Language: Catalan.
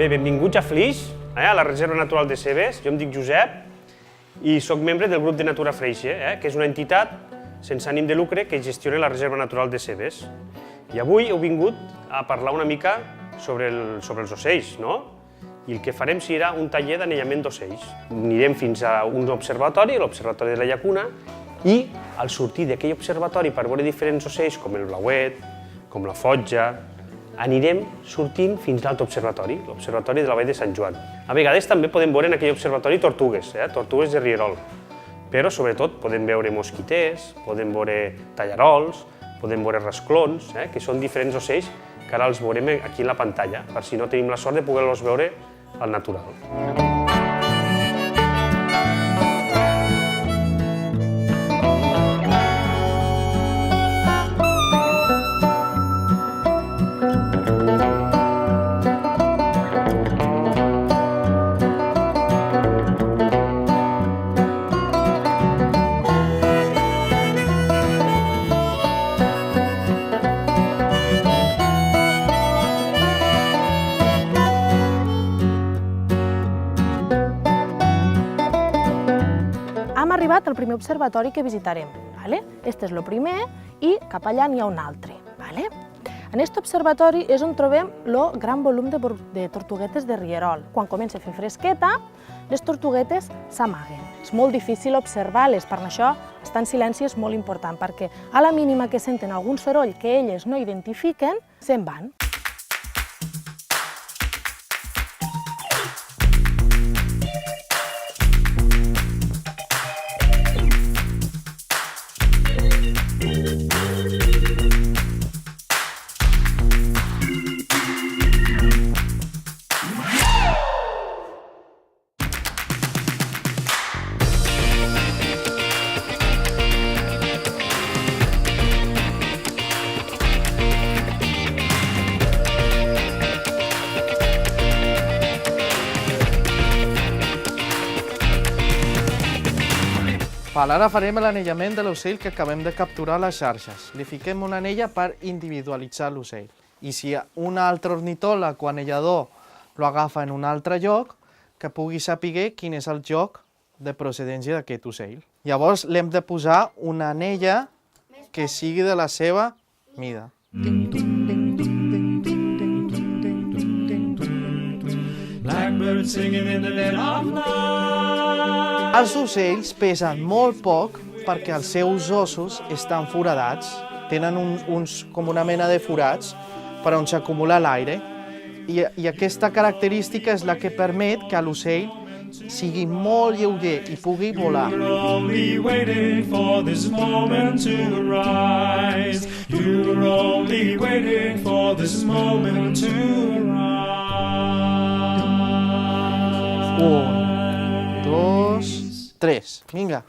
Bé, benvinguts a Flix, a la Reserva Natural de Cebes. Jo em dic Josep i sóc membre del grup de Natura Freixe, que és una entitat sense ànim de lucre que gestiona la Reserva Natural de Cebes. I avui heu vingut a parlar una mica sobre els ocells, no? I el que farem serà un taller d'anellament d'ocells. Anirem fins a un observatori, l'Observatori de la Llacuna, i al sortir d'aquell observatori per veure diferents ocells, com el blauet, com la fotja, anirem sortint fins a l'altre observatori, l'Observatori de la Vall de Sant Joan. A vegades també podem veure en aquell observatori tortugues, tortugues de rierol, però sobretot podem veure mosquiters, podem veure tallarols, podem veure rasclons, que són diferents ocells que ara els veurem aquí en la pantalla, per si no tenim la sort de poder-los veure al natural. Hem arribat al primer observatori que visitarem. Este és el primer i cap allà n'hi ha un altre. En aquest observatori és on trobem el gran volum de tortuguetes de rierol. Quan comença a fer fresqueta, les tortuguetes s'amaguen. És molt difícil observar-les, per això estar en silenci és molt important, perquè a la mínima que senten algun soroll que elles no identifiquen, se'n van. Ara farem l'anellament de l'ocell que acabem de capturar a les xarxes. Li fiquem una anella per individualitzar l'ocell. I si un altre ornitòleg o anellador l'agafa en un altre lloc, que pugui saber quin és el lloc de procedència d'aquest ocell. Llavors l'hem de posar una anella que sigui de la seva mida. Blackbird singing in the dead of night. Els ocells pesen molt poc perquè els seus ossos estan foradats, tenen com una mena de forats per on s'acumula l'aire i aquesta característica és la que permet que l'ocell sigui molt lleuger i pugui volar. You're only waiting for this moment to rise. You're only waiting for this moment to rise. 1, 2, 3. Vinga.